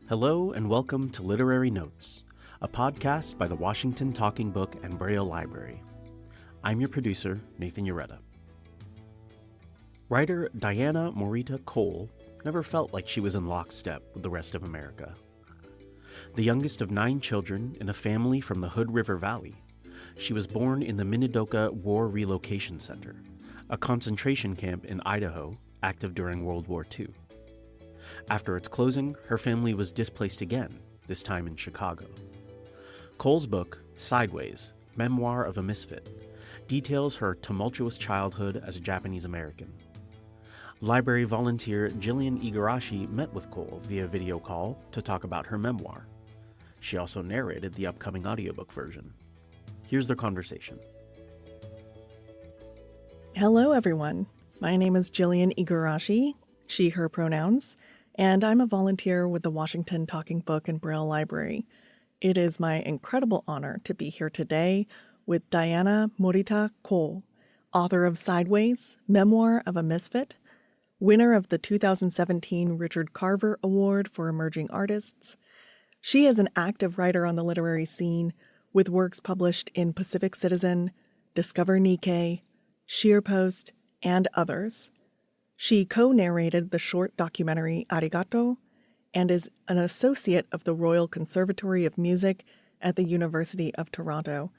Hello and welcome to Literary Notes, a podcast by the Washington Talking Book and Braille Library. I'm your producer, Nathan Ureta. Writer Diana Morita Cole never felt like she was in lockstep with the rest of America. The youngest of 9 children in a family from the Hood River Valley, she was born in the Minidoka Relocation Center, a concentration camp in Idaho active during World War II. After its closing, her family was displaced again, this time in Chicago. Cole's book, Sideways, Memoir of a Misfit, details her tumultuous childhood as a Japanese American. Library volunteer Jillian Igarashi met with Cole via video call to talk about her memoir. She also narrated the upcoming audiobook version. Here's their conversation. Hello, everyone. My name is Jillian Igarashi, she, her pronouns, and I'm a volunteer with the Washington Talking Book and Braille Library. It is my incredible honor to be here today with Diana Morita Cole, author of Sideways, Memoir of a Misfit, winner of the 2017 Richard Carver Award for Emerging Artists. She is an active writer on the literary scene with works published in Pacific Citizen, Discover Nikkei, SheerPost, and others. She co-narrated the short documentary Arigato and is an associate of the Royal Conservatory of Music at the University of Toronto.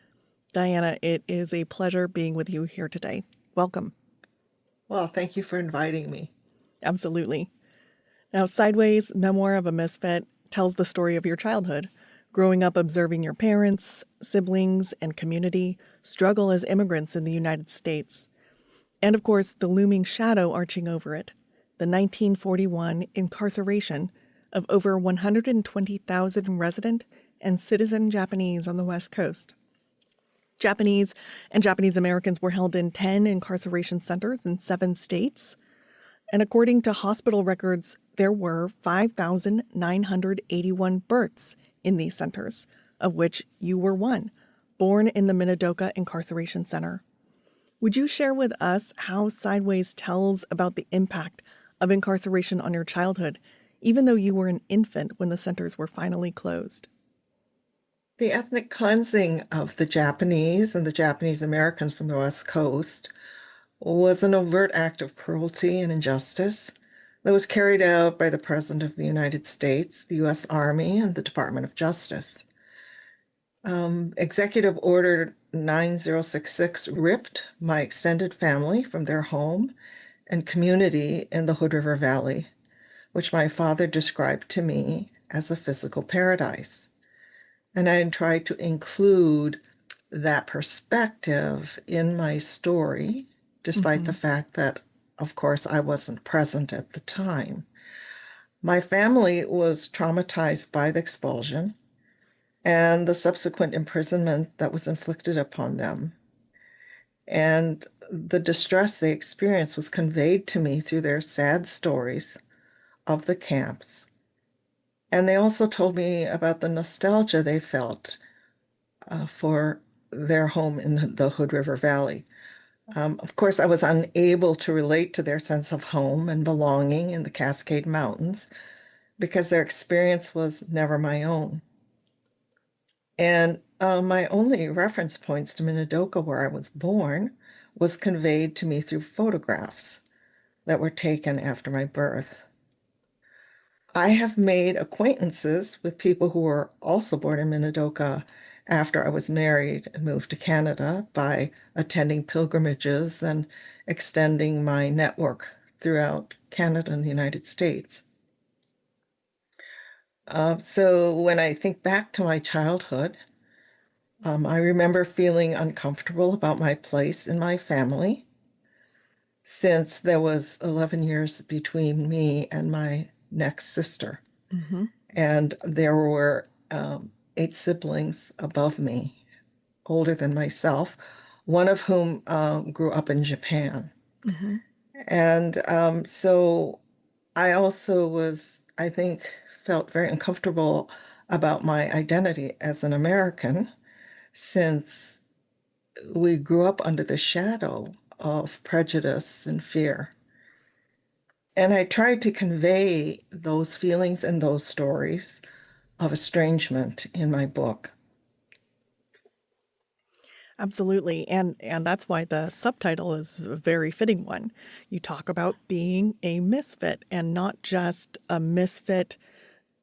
Diana, it is a pleasure being with you here today. Welcome. Well, thank you for inviting me. Absolutely. Now, Sideways, Memoir of a Misfit tells the story of your childhood, growing up observing your parents, siblings, and community struggle as immigrants in the United States. And of course, the looming shadow arching over it, the 1941 incarceration of over 120,000 resident and citizen Japanese on the West Coast. Japanese and Japanese Americans were held in 10 incarceration centers in 7 states. And according to hospital records, there were 5,981 births in these centers, of which you were one, born in the Minidoka Incarceration Center. Would you share with us how Sideways tells about the impact of incarceration on your childhood, even though you were an infant when the centers were finally closed? The ethnic cleansing of the Japanese and the Japanese Americans from the West Coast was an overt act of cruelty and injustice that was carried out by the President of the United States, the U.S. Army, and the Department of Justice. Executive Order 9066 ripped my extended family from their home and community in the Hood River Valley, which my father described to me as a physical paradise. And I tried to include that perspective in my story, despite the fact that, of course, I wasn't present at the time. My family was traumatized by the expulsion and the subsequent imprisonment that was inflicted upon them. And the distress they experienced was conveyed to me through their sad stories of the camps. And they also told me about the nostalgia they felt for their home in the Hood River Valley. Of course, I was unable to relate to their sense of home and belonging in the Cascade Mountains because their experience was never my own. And my only reference points to Minidoka, where I was born, was conveyed to me through photographs that were taken after my birth. I have made acquaintances with people who were also born in Minidoka after I was married and moved to Canada by attending pilgrimages and extending my network throughout Canada and the United States. So when I think back to my childhood, I remember feeling uncomfortable about my place in my family since there was 11 years between me and my next sister. And there were 8 siblings above me, older than myself, one of whom grew up in Japan. And so I also I think, felt very uncomfortable about my identity as an American since we grew up under the shadow of prejudice and fear. And I tried to convey those feelings and those stories of estrangement in my book. Absolutely. And that's why the subtitle is a very fitting one. You talk about being a misfit, and not just a misfit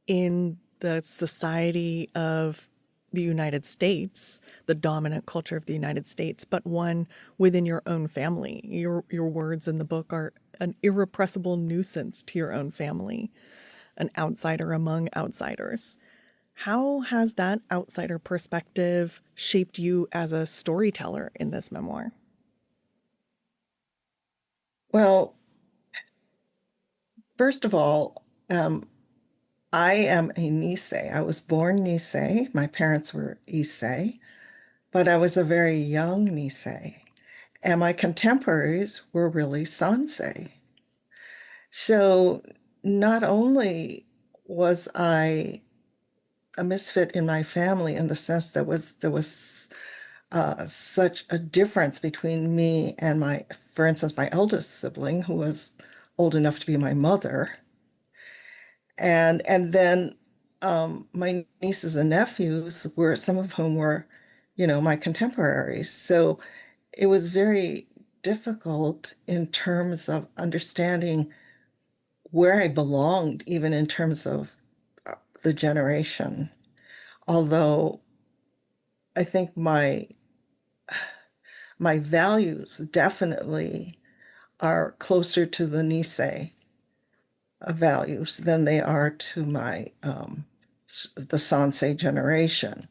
in the society of the United States, the dominant culture of the United States, but one within your own family. Your words in the book are an irrepressible nuisance to your own family, an outsider among outsiders. How has that outsider perspective shaped you as a storyteller in this memoir? Well, first of all, I am a Nisei. I was born Nisei. My parents were Issei, but I was a very young Nisei. And my contemporaries were really Sansei. So not only was I a misfit in my family in the sense that there was such a difference between me and for instance, my eldest sibling, who was old enough to be my mother, and then my nieces and nephews were some of whom were, my contemporaries. So it was very difficult in terms of understanding where I belonged, even in terms of the generation. Although I think my values definitely are closer to the Nisei values than they are to the Sansei generation,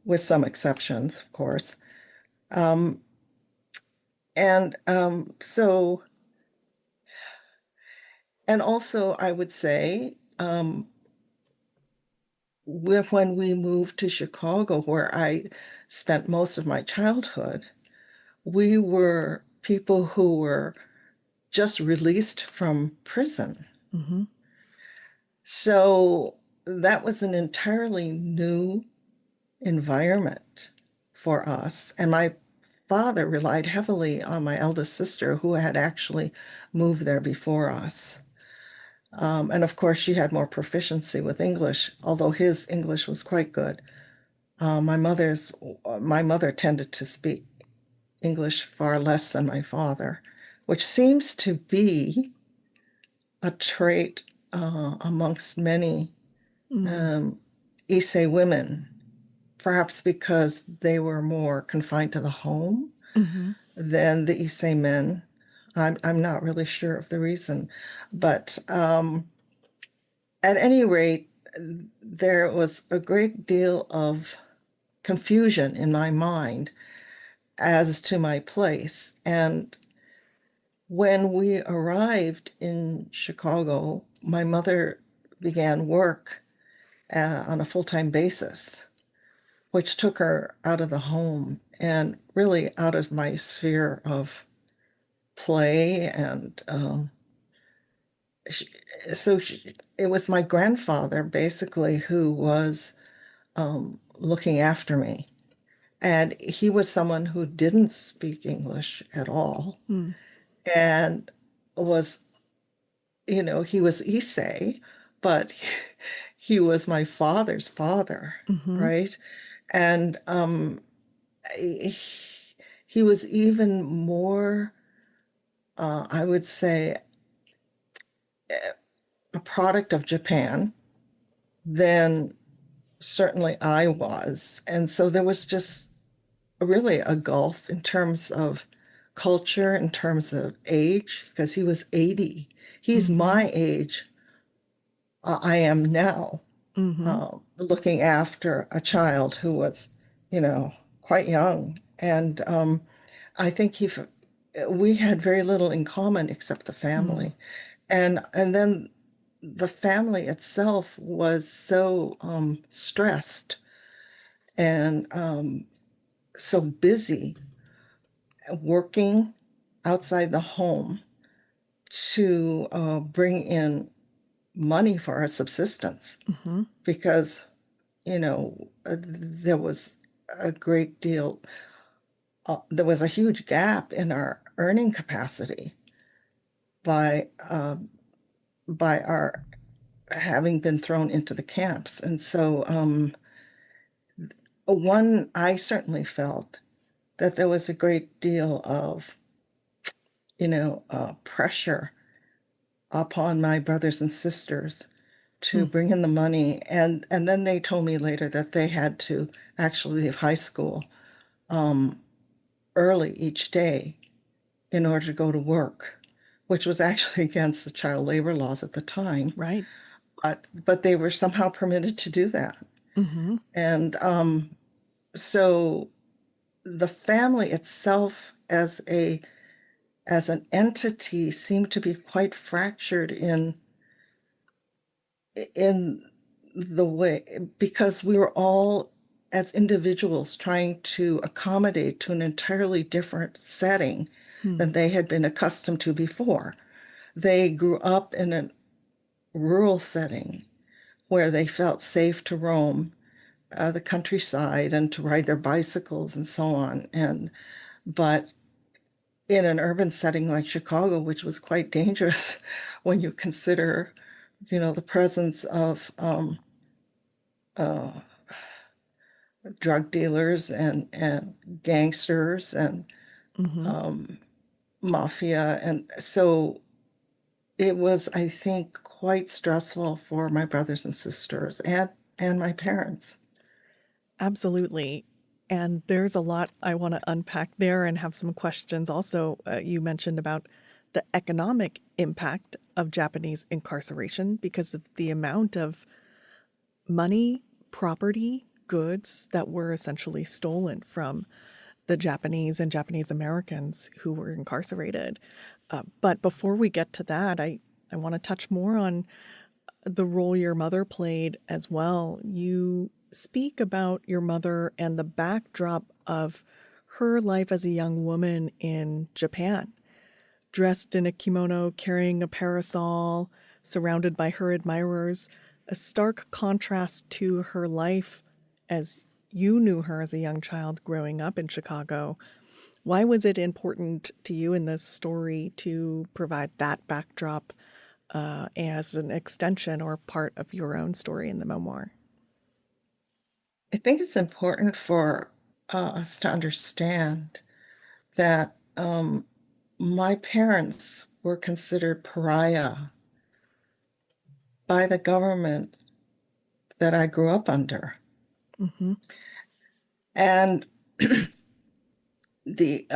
with some exceptions, of course. Um, and so, and also, I would say, when we moved to Chicago, where I spent most of my childhood, we were people who were just released from prison. Mm-hmm. So that was an entirely new environment for us. And my father relied heavily on my eldest sister, who had actually moved there before us. And of course, she had more proficiency with English, although his English was quite good. My mother tended to speak English far less than my father, which seems to be a trait amongst many Mm-hmm. Issei women, perhaps because they were more confined to the home Mm-hmm. than the Issei men. I'm not really sure of the reason, but at any rate, there was a great deal of confusion in my mind as to my place. And when we arrived in Chicago, my mother began work on a full-time basis, which took her out of the home and really out of my sphere of play. And she, it was my grandfather basically who was looking after me. And he was someone who didn't speak English at all Mm-hmm. and was, he was Issei, but he was my father's father, Mm-hmm. right? And he, he was even more, I would say, a product of Japan than certainly I was. And so there was just really a gulf in terms of culture, in terms of age, because he was 80. He's Mm-hmm. my age. I am now, Mm-hmm. looking after a child who was, quite young. And I think we had very little in common except the Mm-hmm. family. And then the family itself was so stressed and so busy working outside the home to bring in money for our subsistence Mm-hmm. because, there was a great deal, there was a huge gap in our earning capacity. by our having been thrown into the camps. And so I certainly felt that there was a great deal of, pressure upon my brothers and sisters to bring in the money. And then they told me later that they had to actually leave high school early each day in order to go to work, which was actually against the child labor laws at the time. Right. But they were somehow permitted to do that. Mm-hmm. And so the family itself as an entity seemed to be quite fractured in the way, because we were all as individuals trying to accommodate to an entirely different setting than they had been accustomed to before. They grew up in a rural setting where they felt safe to roam the countryside and to ride their bicycles and so on. But in an urban setting like Chicago, which was quite dangerous when you consider, the presence of drug dealers and gangsters and mafia. And so it was, I think, quite stressful for my brothers and sisters and my parents. Absolutely. And there's a lot I want to unpack there and have some questions. Also, you mentioned about the economic impact of Japanese incarceration because of the amount of money, property, goods that were essentially stolen from the Japanese and Japanese Americans who were incarcerated. But before we get to that, I want to touch more on the role your mother played as well. You speak about your mother and the backdrop of her life as a young woman in Japan, dressed in a kimono, carrying a parasol, surrounded by her admirers, a stark contrast to her life as you knew her as a young child growing up in Chicago. Why was it important to you in this story to provide that backdrop as an extension or part of your own story in the memoir? I think it's important for us to understand that my parents were considered pariah by the government that I grew up under. Mm-hmm. And the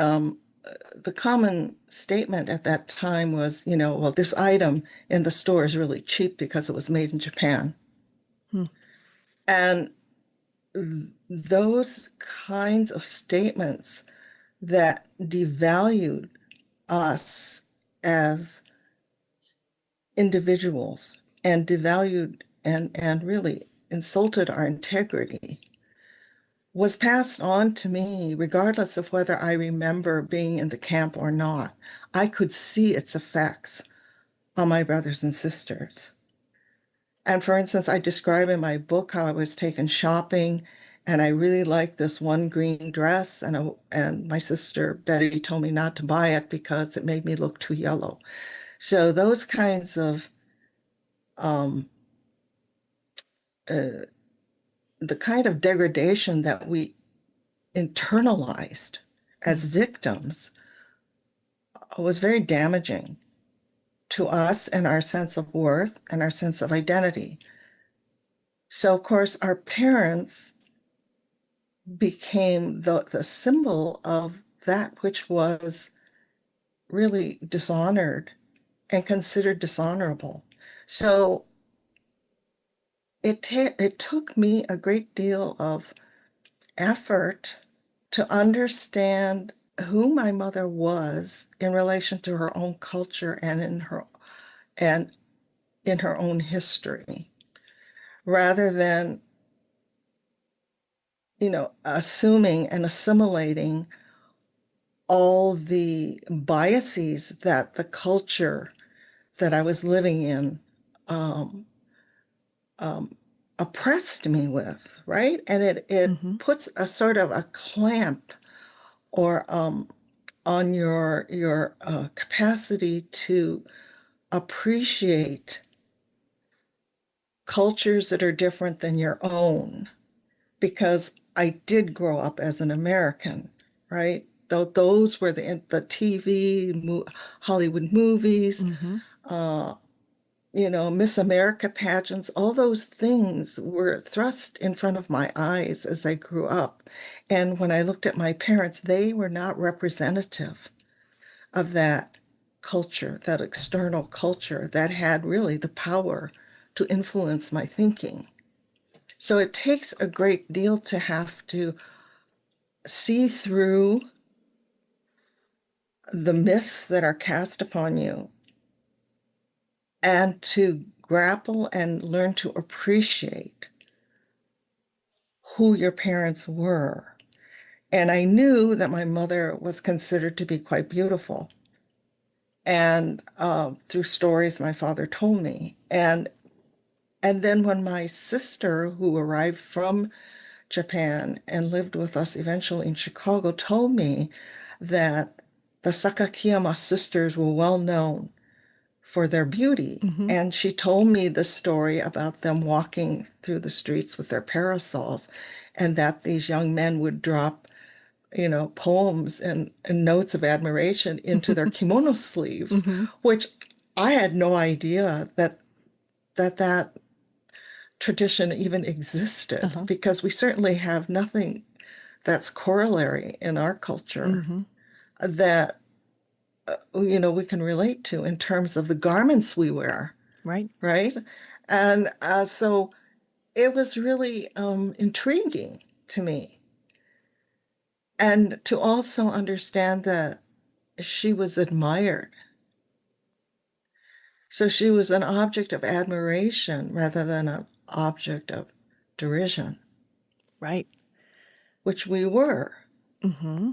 common statement at that time was, well, this item in the store is really cheap because it was made in Japan. And those kinds of statements that devalued us as individuals and devalued and really insulted our integrity was passed on to me regardless of whether I remember being in the camp or not. I could see its effects on my brothers and sisters. And for instance, I describe in my book how I was taken shopping and I really liked this one green dress, and my sister Betty told me not to buy it because it made me look too yellow. So those kinds of the kind of degradation that we internalized as victims was very damaging to us and our sense of worth and our sense of identity. So, of course, our parents became the symbol of that which was really dishonored and considered dishonorable. So it took me a great deal of effort to understand who my mother was in relation to her own culture and in her own history, rather than assuming and assimilating all the biases that the culture that I was living in oppressed me with, right? And it puts a sort of a clamp or on your capacity to appreciate cultures that are different than your own, because I did grow up as an American, right? Those were the TV, Hollywood movies, uh, Miss America pageants, all those things were thrust in front of my eyes as I grew up. And when I looked at my parents, they were not representative of that culture, that external culture that had really the power to influence my thinking. So it takes a great deal to have to see through the myths that are cast upon you and to grapple and learn to appreciate who your parents were. And I knew that my mother was considered to be quite beautiful. And through stories my father told me. And then when my sister, who arrived from Japan and lived with us eventually in Chicago, told me that the Sakakiyama sisters were well known for their beauty. Mm-hmm. And she told me the story about them walking through the streets with their parasols, and that these young men would drop, poems and notes of admiration into their kimono sleeves, Mm-hmm. which I had no idea that tradition even existed, Uh-huh. because we certainly have nothing that's corollary in our culture Mm-hmm. that we can relate to in terms of the garments we wear, Right. right? And so it was really intriguing to me, and to also understand that she was admired. So she was an object of admiration rather than an object of derision, Right. which we were, Mm-hmm.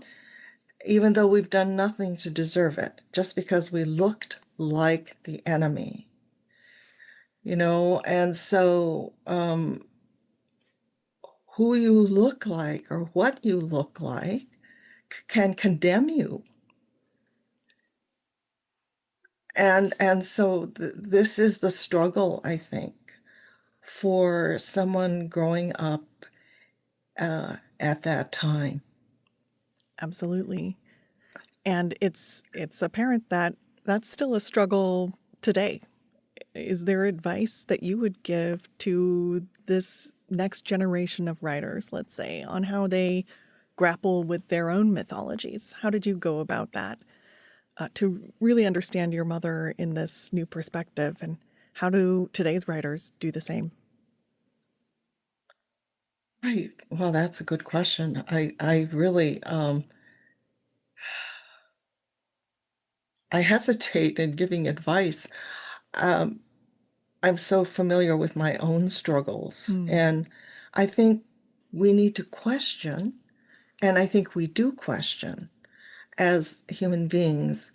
even though we've done nothing to deserve it, just because we looked like the enemy, And so who you look like or what you look like can condemn you. And so this is the struggle, I think, for someone growing up at that time. Absolutely. And it's apparent that that's still a struggle today. Is there advice that you would give to this next generation of writers, let's say, on how they grapple with their own mythologies? How did you go about that to really understand your mother in this new perspective? And how do today's writers do the same? Right. Well, that's a good question. I really I hesitate in giving advice. Um, I'm so familiar with my own struggles, Mm, and I think we need to question, and I think we do question as human beings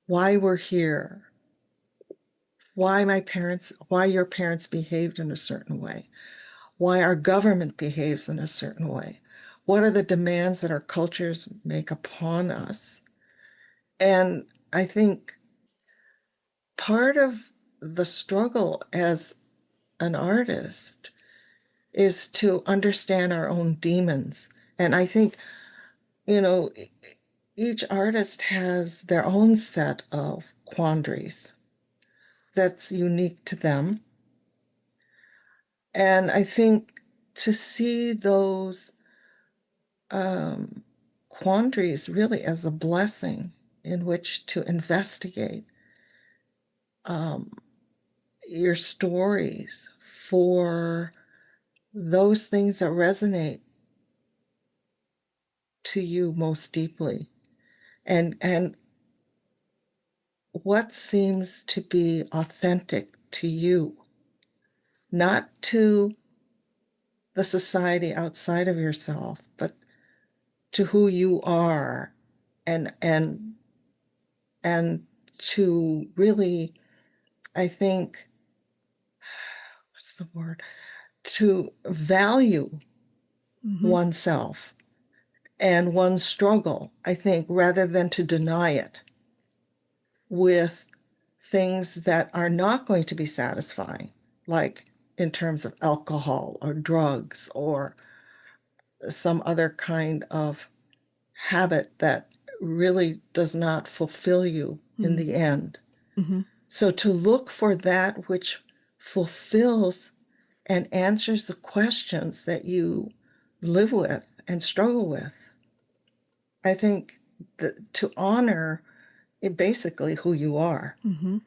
why we're here, why your parents behaved in a certain way, why our government behaves in a certain way. What are the demands that our cultures make upon us? And I think part of the struggle as an artist is to understand our own demons. And I think, you know, each artist has their own set of quandaries that's unique to them. And I think to see those um, quandaries really as a blessing in which to investigate um, your stories for those things that resonate to you most deeply, and what seems to be authentic to you, not to the society outside of yourself, but to who you are, and and to really, I think, what's the word? To value mm-hmm. oneself and one struggle, I think, rather than to deny it with things that are not going to be satisfying, like in terms of alcohol or drugs or some other kind of habit that really does not fulfill you in the end. Mm-hmm. So to look for that which fulfills and answers the questions that you live with and struggle with, I think that to honor basically who you are. Mm-hmm.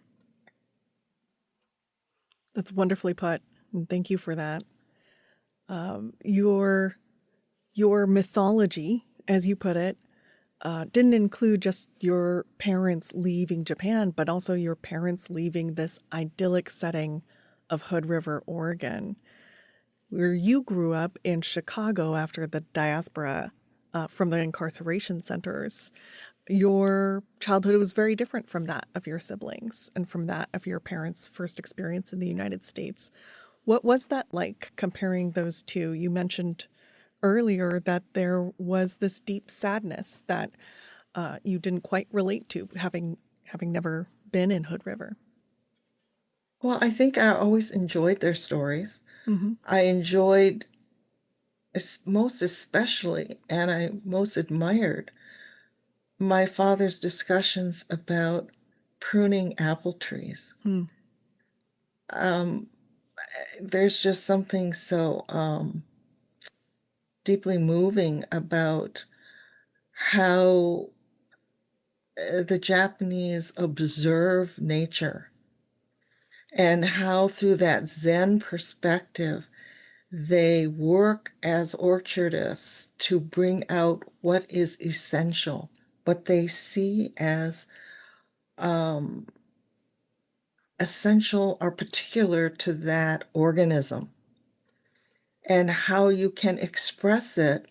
That's wonderfully put, and thank you for that. Your mythology, as you put it, didn't include just your parents leaving Japan, but also your parents leaving this idyllic setting of Hood River, Oregon, where you grew up in Chicago after the diaspora from the incarceration centers. Your childhood was very different from that of your siblings and from that of your parents' first experience in the United States. What was that like comparing those two? You mentioned earlier that there was this deep sadness that you didn't quite relate to, having never been in Hood River. Well, I think I always enjoyed their stories. Mm-hmm. I enjoyed most especially, and I most admired my father's discussions about pruning apple trees. Mm. There's just something so deeply moving about how the Japanese observe nature and how through that Zen perspective they work as orchardists to bring out what is essential, what they see as essential or particular to that organism, and how you can express it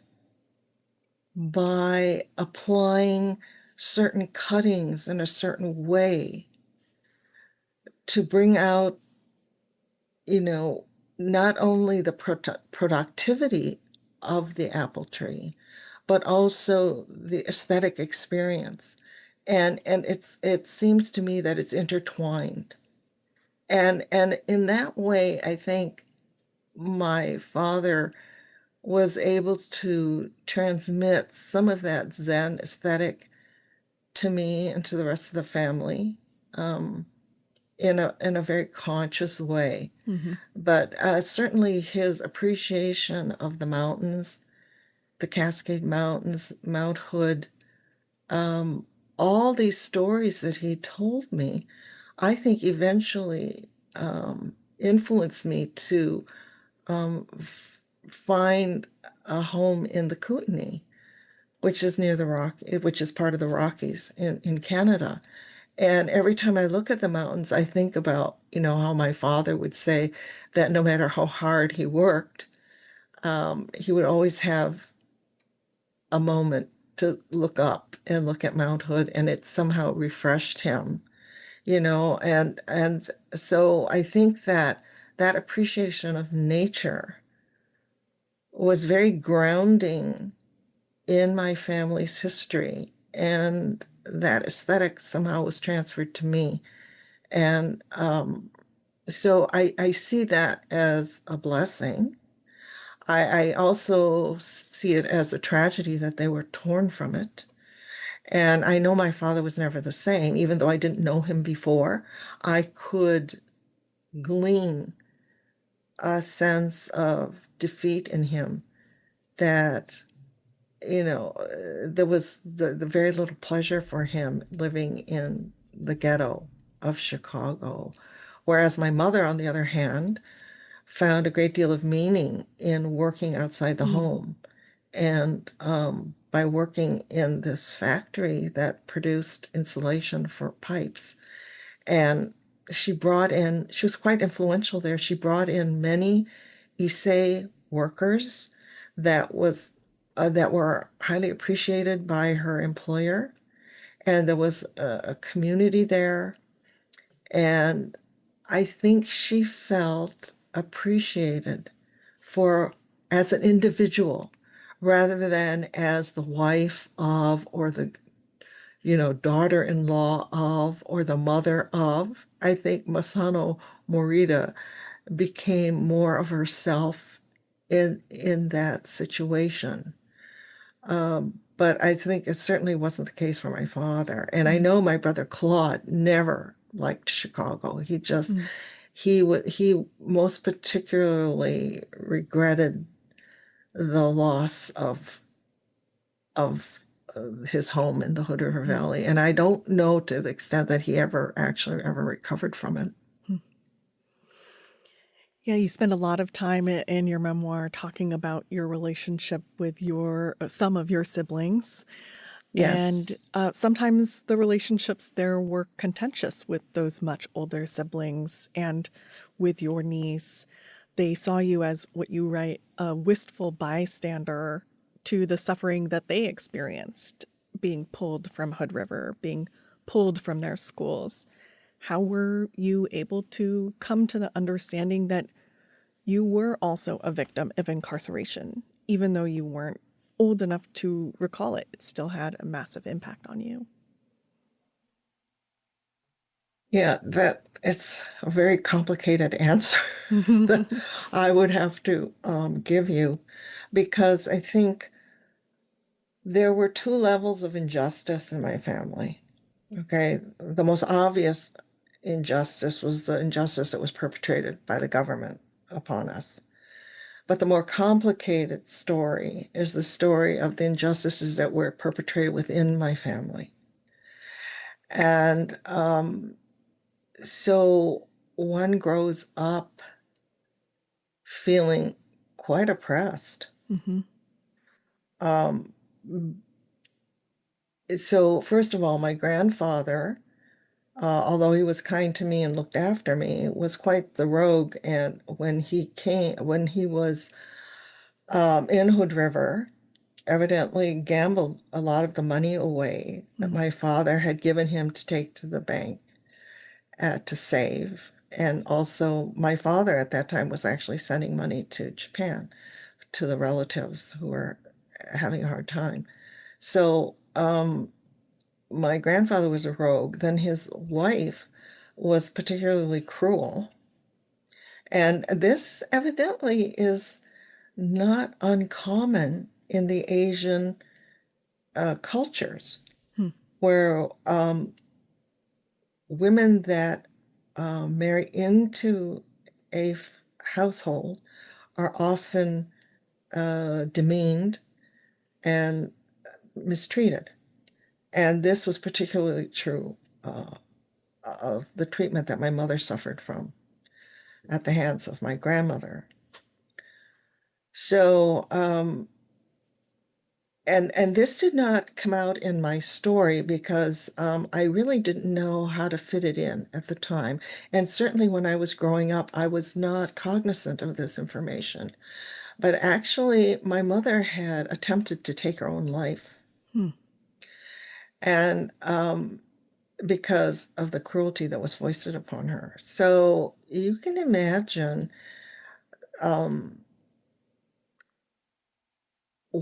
by applying certain cuttings in a certain way to bring out, not only the productivity of the apple tree, but also the aesthetic experience. And it seems to me that it's intertwined. And in that way, I think my father was able to transmit some of that Zen aesthetic to me and to the rest of the family, in a very conscious way. Mm-hmm. But certainly his appreciation of the mountains, the Cascade Mountains, Mount Hood, all these stories that he told me, I think eventually influenced me to find a home in the Kootenay, which is near the which is part of the Rockies in Canada. And every time I look at the mountains, I think about, how my father would say that no matter how hard he worked, he would always have a moment to look up and look at Mount Hood, and it somehow refreshed him, and so I think that that appreciation of nature was very grounding in my family's history, and that aesthetic somehow was transferred to me. And so I see that as a blessing. I also see it as a tragedy that they were torn from it. And I know my father was never the same, even though I didn't know him before. I could glean a sense of defeat in him that, there was the very little pleasure for him living in the ghetto of Chicago. Whereas my mother, on the other hand, found a great deal of meaning in working outside the Mm. home. And by working in this factory that produced insulation for pipes. And she was quite influential there. She brought in many Issei workers that were highly appreciated by her employer. And there was a community there. And I think she felt appreciated for as an individual rather than as the wife of, or the, daughter-in-law of, or the mother of. I think Masano Morita became more of herself in that situation. But I think it certainly wasn't the case for my father. And I know my brother Claude never liked Chicago. He most particularly regretted the loss of his home in the Hood River Valley. And I don't know to the extent that he ever recovered from it. Yeah, you spend a lot of time in your memoir talking about your relationship with your some of your siblings. Yes. And sometimes the relationships there were contentious with those much older siblings and with your niece. They saw you as what you write, a wistful bystander to the suffering that they experienced, being pulled from Hood River, being pulled from their schools. How were you able to come to the understanding that you were also a victim of incarceration, even though you weren't old enough to recall it? It still had a massive impact on you. Yeah, that it's a very complicated answer that I would have to give you, because I think there were two levels of injustice in my family. Okay, the most obvious injustice was the injustice that was perpetrated by the government upon us. But the more complicated story is the story of the injustices that were perpetrated within my family. And so one grows up feeling quite oppressed. Mm-hmm. Um, so, first of all, my grandfather, although he was kind to me and looked after me, was quite the rogue. And when he was in Hood River, evidently gambled a lot of the money away that my father had given him to take to the bank to save. And also, my father at that time was actually sending money to Japan to the relatives who were having a hard time. So, my grandfather was a rogue. Then his wife was particularly cruel. And this evidently is not uncommon in the Asian cultures, Hmm. where women that marry into a household are often demeaned and mistreated. And this was particularly true of the treatment that my mother suffered from at the hands of my grandmother. So, and this did not come out in my story because I really didn't know how to fit it in at the time. And certainly when I was growing up, I was not cognizant of this information. But actually, my mother had attempted to take her own life. Hmm. And because of the cruelty that was foisted upon her. So you can imagine um,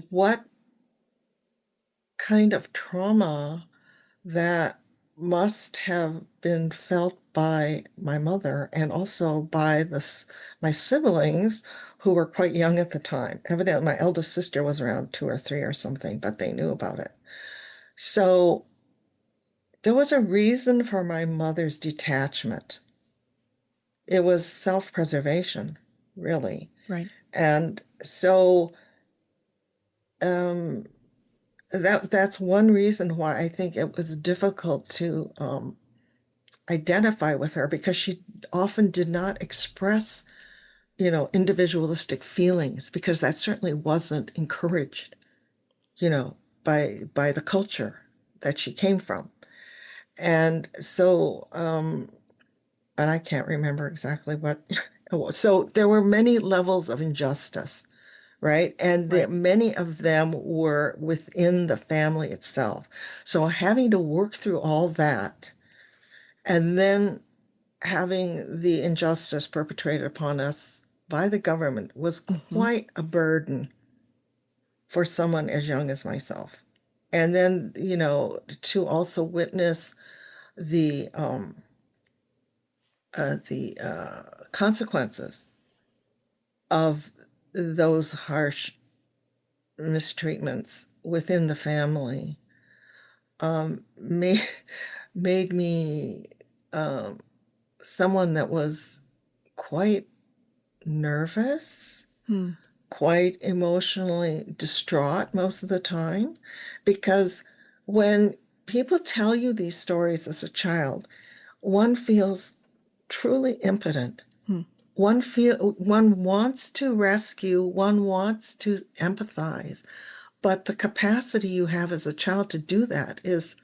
what kind of trauma that must have been felt by my mother and also by my siblings who were quite young at the time. Evidently, my eldest sister was around 2 or 3 or something, but they knew about it. So there was a reason for my mother's detachment. It was self-preservation, really. Right. And so um, that's one reason why I think it was difficult to identify with her, because she often did not express, individualistic feelings, because that certainly wasn't encouraged, by the culture that she came from. And so, and I can't remember exactly what it was. So there were many levels of injustice, right? And Right. many of them were within the family itself. So having to work through all that and then having the injustice perpetrated upon us by the government was Mm-hmm. quite a burden. for someone as young as myself. And then, to also witness the consequences of those harsh mistreatments within the family made me someone that was quite nervous, Hmm. quite emotionally distraught most of the time, because when people tell you these stories as a child, one feels truly impotent. Hmm. One wants to rescue, one wants to empathize, but the capacity you have as a child to do that is,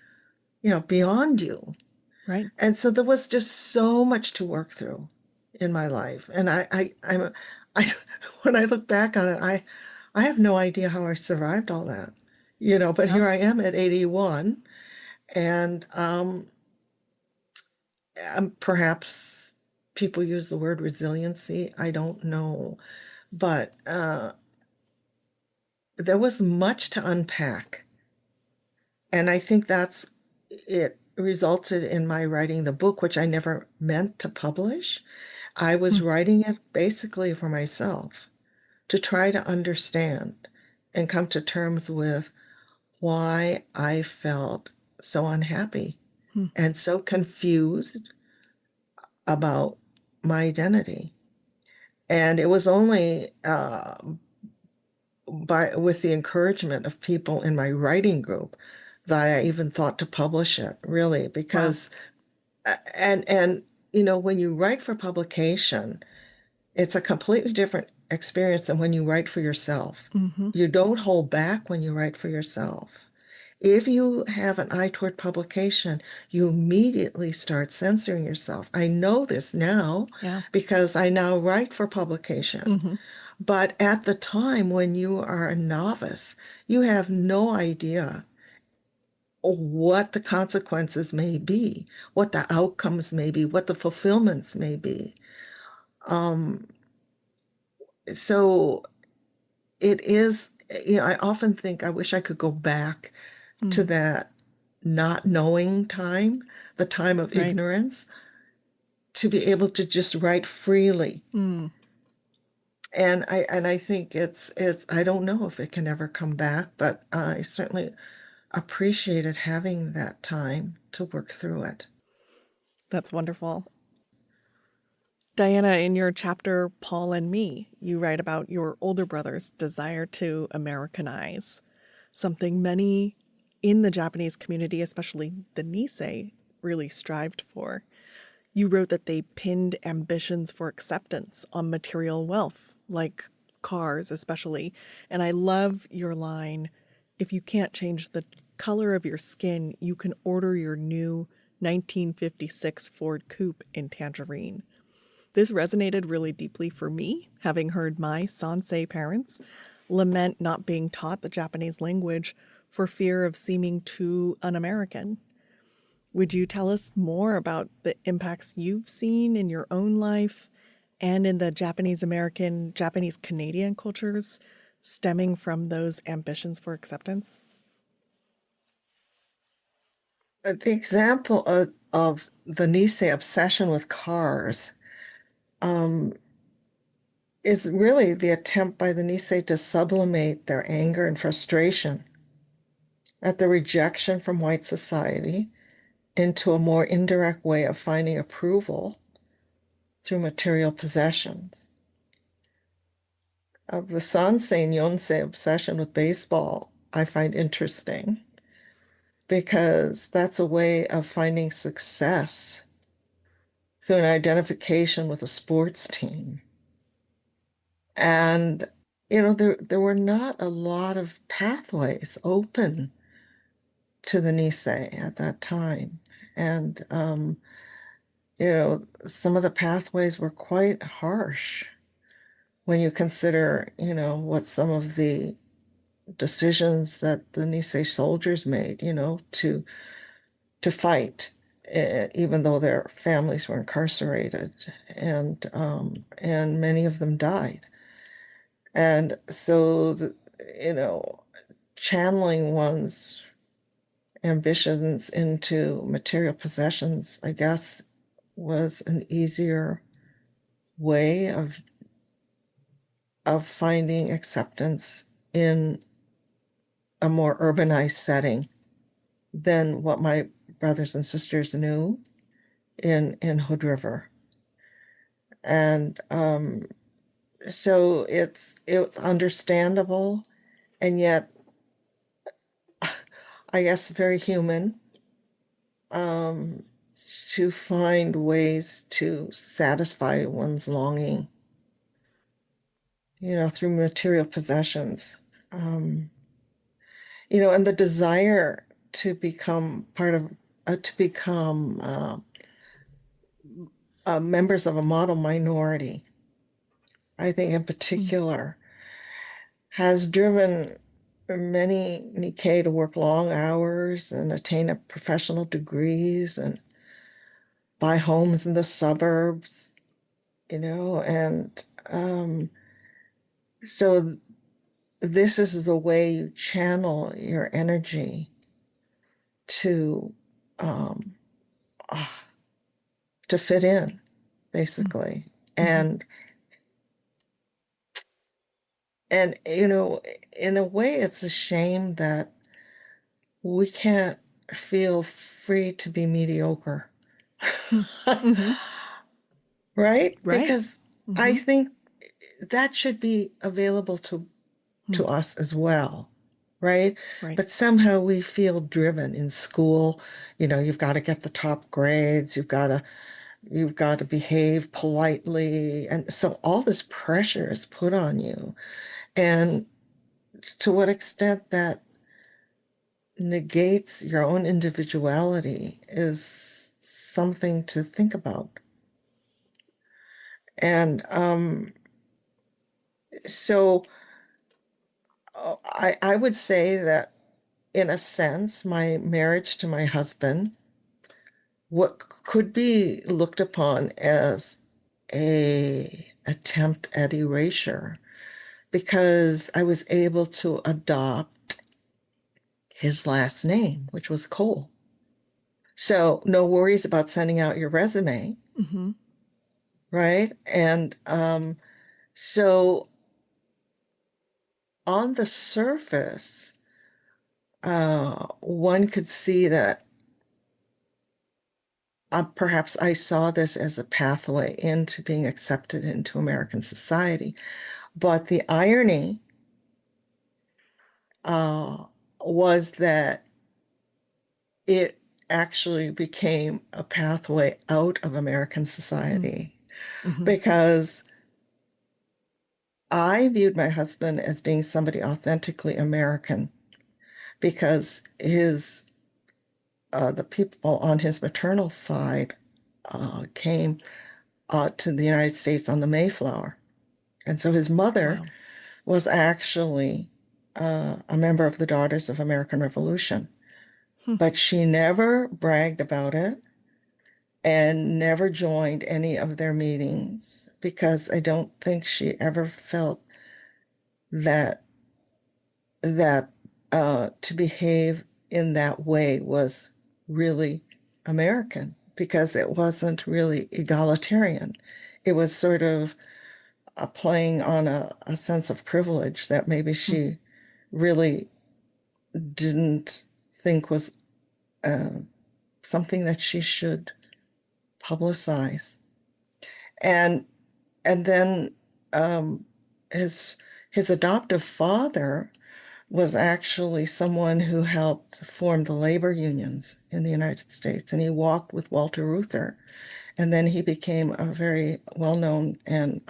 beyond you. Right. And so there was just so much to work through in my life. And I when I look back on it, I have no idea how I survived all that, but Yeah. here I am at 81, and perhaps people use the word resiliency. I don't know. But there was much to unpack. And I think it resulted in my writing the book, which I never meant to publish. I was Hmm. writing it basically for myself to try to understand and come to terms with why I felt so unhappy Hmm. and so confused about my identity. And it was only with the encouragement of people in my writing group that I even thought to publish it, really, Wow. because when you write for publication, it's a completely different experience than when you write for yourself. Mm-hmm. You don't hold back when you write for yourself. If you have an eye toward publication, you immediately start censoring yourself. I know this now Yeah. because I now write for publication. Mm-hmm. But at the time when you are a novice, you have no idea what the consequences may be, what the outcomes may be, what the fulfillments may be. Um, so it is, I often think I wish I could go back to Mm. that not knowing time, the time of Right. ignorance, to be able to just write freely. Mm. And I think it's I don't know if it can ever come back, but I certainly appreciated having that time to work through it. That's wonderful. Diana, in your chapter, Paul and Me, you write about your older brother's desire to Americanize, something many in the Japanese community, especially the Nisei, really strived for. You wrote that they pinned ambitions for acceptance on material wealth, like cars especially. And I love your line, if you can't change the color of your skin, you can order your new 1956 Ford Coupe in tangerine. This resonated really deeply for me, having heard my Sansei parents lament not being taught the Japanese language for fear of seeming too un-American. Would you tell us more about the impacts you've seen in your own life and in the Japanese American, Japanese Canadian cultures stemming from those ambitions for acceptance? The example of the Nisei obsession with cars um, is really the attempt by the Nisei to sublimate their anger and frustration at the rejection from white society into a more indirect way of finding approval through material possessions. Of the Sansei and Yonsei obsession with baseball, I find interesting because that's a way of finding success through an identification with a sports team. And, there were not a lot of pathways open to the Nisei at that time. And, some of the pathways were quite harsh when you consider, what some of the decisions that the Nisei soldiers made, to fight, even though their families were incarcerated, and many of them died. And so channeling one's ambitions into material possessions, I guess, was an easier way of finding acceptance in a more urbanized setting than what my brothers and sisters knew in Hood River. And so it's understandable, and yet I guess very human, to find ways to satisfy one's longing, through material possessions. And the desire to become members of a model minority, I think in particular, has driven many Nikkei to work long hours and attain a professional degrees and buy homes in the suburbs, and so this is the way you channel your energy to fit in, basically. And in a way, it's a shame that we can't feel free to be mediocre. Right? Because I think that should be available to us as well. Right? But somehow we feel driven in school. You've got to get the top grades. You've got to behave politely. And so all this pressure is put on you. And to what extent that negates your own individuality is something to think about. And so I would say that, in a sense, my marriage to my husband, what could be looked upon as a attempt at erasure, because I was able to adopt his last name, which was Cole. So no worries about sending out your resume. Right? And so on the surface, one could see that perhaps I saw this as a pathway into being accepted into American society. But the irony was that it actually became a pathway out of American society, because I viewed my husband as being somebody authentically American, because the people on his maternal side came to the United States on the Mayflower. And so his mother was actually a member of the Daughters of American Revolution. But she never bragged about it and never joined any of their meetings, because I don't think she ever felt that to behave in that way was really American, because it wasn't really egalitarian. It was sort of playing on a sense of privilege that maybe she really didn't think was something that she should publicize. And then his adoptive father was actually someone who helped form the labor unions in the United States, and he walked with Walter Reuther, and then he became a very well-known and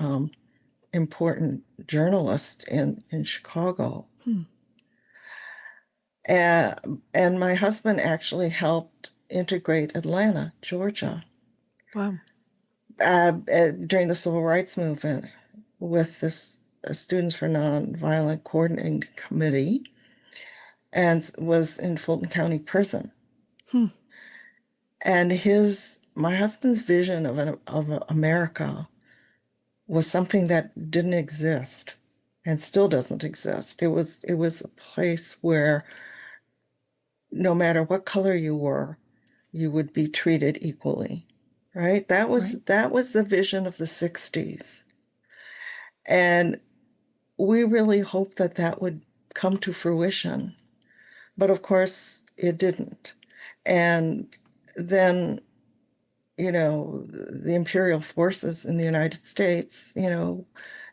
important journalist in Chicago. And my husband actually helped integrate Atlanta, Georgia. Wow. During the Civil Rights Movement, with this Students for Nonviolent Coordinating Committee, and was in Fulton County Prison. And my husband's vision of America was something that didn't exist. and still doesn't exist. It was a place where no matter what color you were, you would be treated equally, right? That was Right. that was the vision of the 60s. And we really hoped that that would come to fruition. But of course, it didn't. And then, the imperial forces in the United States,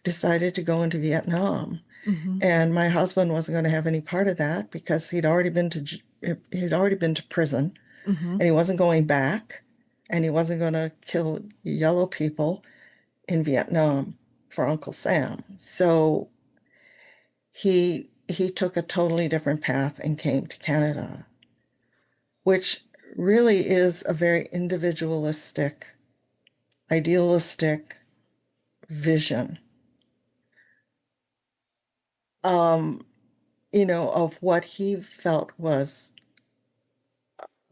decided to go into Vietnam. Mm-hmm. And my husband wasn't going to have any part of that because he'd already been to prison, Mm-hmm. and he wasn't going back, and he wasn't going to kill yellow people in Vietnam for Uncle Sam. So he took a totally different path and came to Canada, which really is a very individualistic, idealistic vision, um, of what he felt was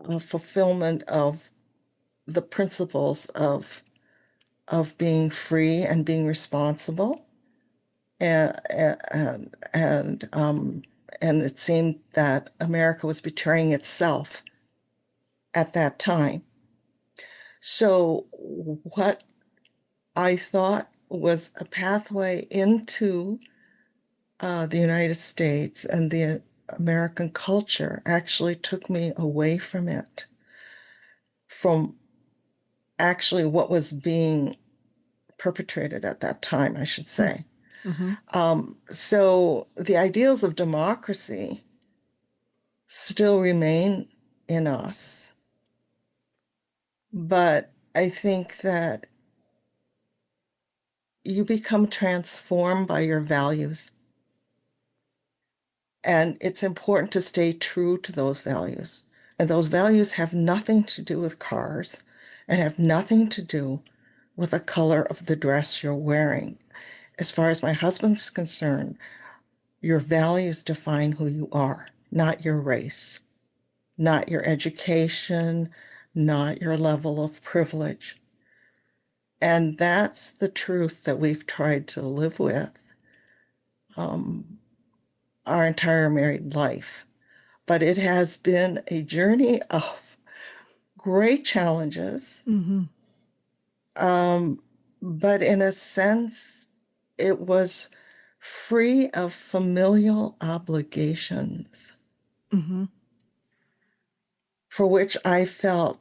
a fulfillment of the principles of being free and being responsible, and and it seemed that America was betraying itself at that time. So what I thought was a pathway into the United States and the American culture actually took me away from it, from actually what was being perpetrated at that time, I should say. Mm-hmm. So the ideals of democracy still remain in us, but I think that you become transformed by your values. And it's important to stay true to those values. And those values have nothing to do with cars and have nothing to do with the color of the dress you're wearing. As far as my husband's concerned, your values define who you are, not your race, not your education, not your level of privilege. And that's the truth that we've tried to live with um, our entire married life. But it has been a journey of great challenges. Mm-hmm. But in a sense, it was free of familial obligations Mm-hmm. for which I felt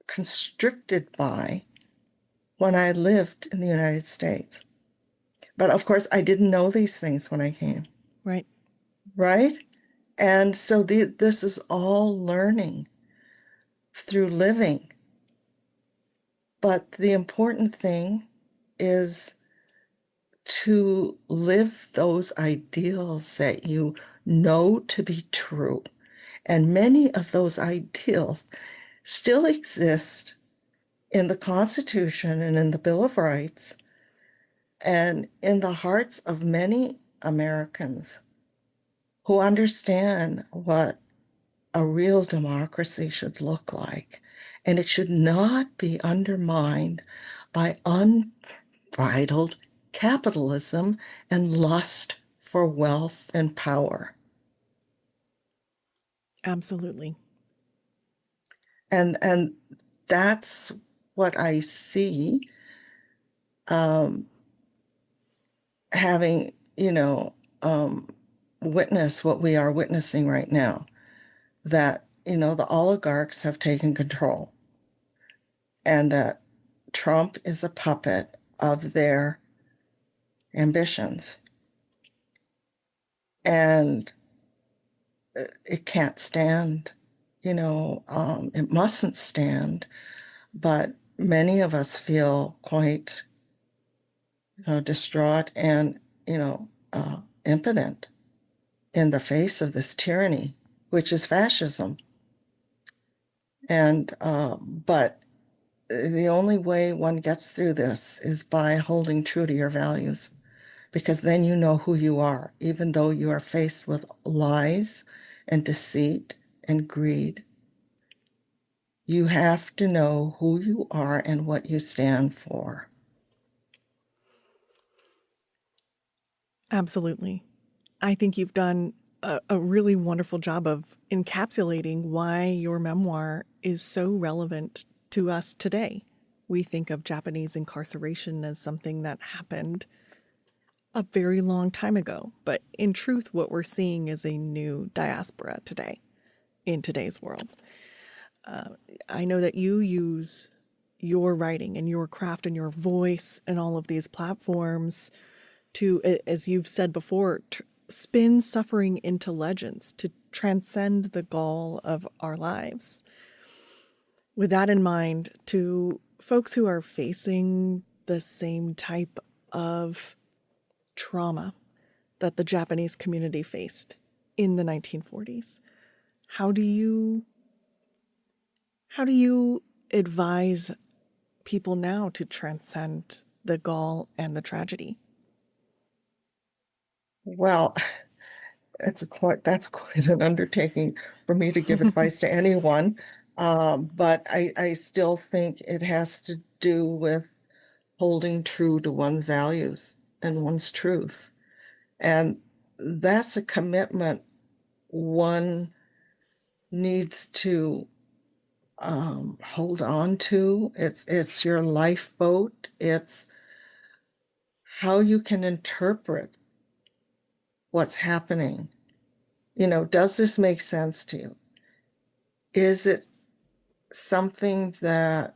constricted by when I lived in the United States. But of course, I didn't know these things when I came, Right. right? And so this is all learning through living. But the important thing is to live those ideals that you know to be true. And many of those ideals still exist in the Constitution and in the Bill of Rights and in the hearts of many Americans who understand what a real democracy should look like. And it should not be undermined by unbridled capitalism and lust for wealth and power. Absolutely. And that's what I see, um, having, witnessed what we are witnessing right now, that, the oligarchs have taken control and that Trump is a puppet of their ambitions. And it can't stand, it mustn't stand. But many of us feel quite distraught and, impotent in the face of this tyranny, which is fascism. And, but the only way one gets through this is by holding true to your values, because then you know who you are, even though you are faced with lies and deceit and greed. You have to know who you are and what you stand for. Absolutely. I think you've done a really wonderful job of encapsulating why your memoir is so relevant to us today. We think of Japanese incarceration as something that happened a very long time ago, but in truth, what we're seeing is a new diaspora today, in today's world. I know that you use your writing and your craft and your voice and all of these platforms to, as you've said before, spin suffering into legends, to transcend the gall of our lives. With that in mind, to folks who are facing the same type of trauma that the Japanese community faced in the 1940s, how do you advise people now to transcend the gall and the tragedy? Well, that's quite an undertaking for me to give advice to anyone. But I still think it has to do with holding true to one's values and one's truth. And that's a commitment one needs to hold on to. It's your lifeboat. It's how you can interpret what's happening. Does this make sense to you? Is it something that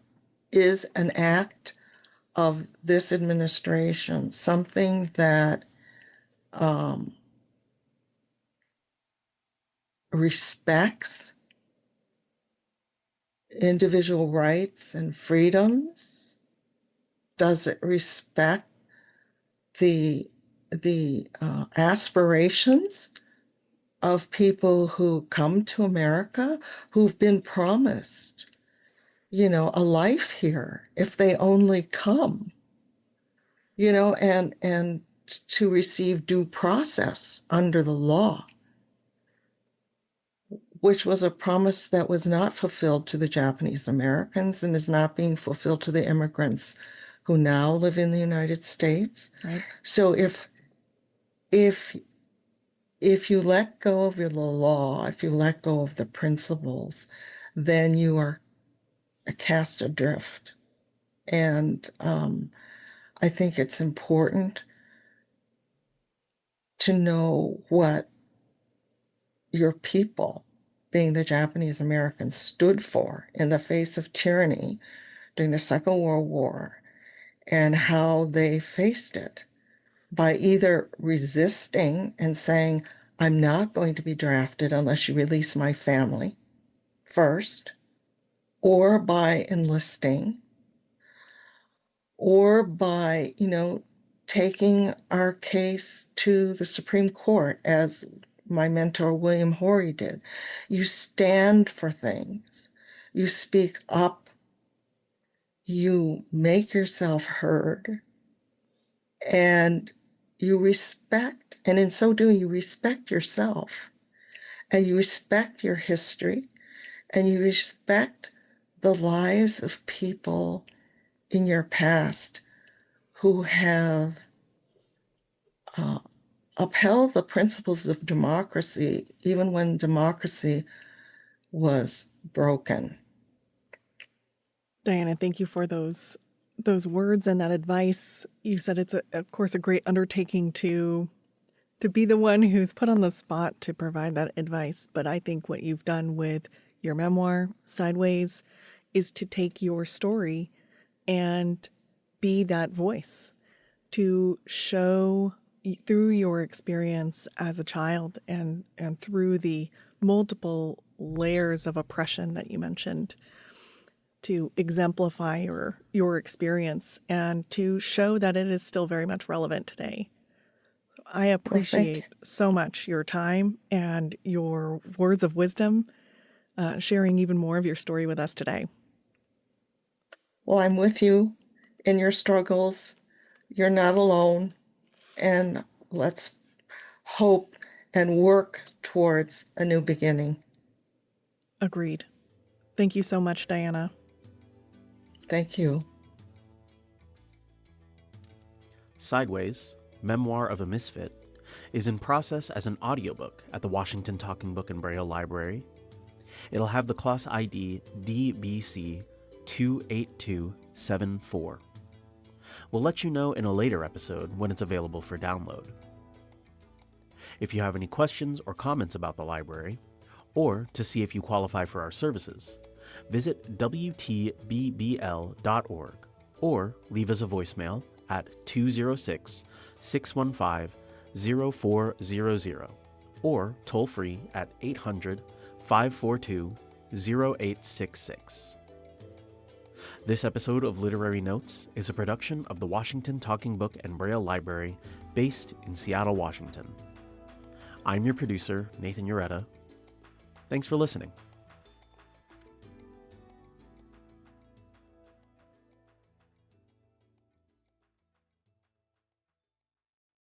is an act of this administration, something that respects individual rights and freedoms? Does it respect the aspirations of people who come to America who've been promised, a life here if they only come, and to receive due process under the law, which was a promise that was not fulfilled to the Japanese Americans and is not being fulfilled to the immigrants who now live in the United States. Right. So if you let go of the law, if you let go of the principles, then you are cast adrift. And I think it's important to know what your people, being the Japanese Americans, stood for in the face of tyranny during the Second World War and how they faced it by either resisting and saying, I'm not going to be drafted unless you release my family first, or by enlisting, or by, taking our case to the Supreme Court, as my mentor William Horry did. You stand for things, you speak up, you make yourself heard, and you respect, and in so doing, you respect yourself, and you respect your history, and you respect the lives of people in your past who have upheld the principles of democracy, even when democracy was broken. Diana, thank you for those words and that advice. You said it's of course a great undertaking to be the one who's put on the spot to provide that advice, but I think what you've done with your memoir, Sideways, is to take your story and be that voice, to show through your experience as a child and through the multiple layers of oppression that you mentioned, to exemplify your experience and to show that it is still very much relevant today. I appreciate so much your time and your words of wisdom, sharing even more of your story with us today. Well, I'm with you in your struggles. You're not alone. And let's hope and work towards a new beginning. Agreed. Thank you so much, Diana. Thank you. Sideways, Memoir of a Misfit, is in process as an audiobook at the Washington Talking Book and Braille Library. It'll have the class ID DBC 28274. We'll let you know in a later episode when it's available for download. If you have any questions or comments about the library, or to see if you qualify for our services, visit WTBBL.org or leave us a voicemail at 206-615-0400 or toll free at 800-542-0866. This episode of Literary Notes is a production of the Washington Talking Book and Braille Library based in Seattle, Washington. I'm your producer, Nathan Ureta. Thanks for listening.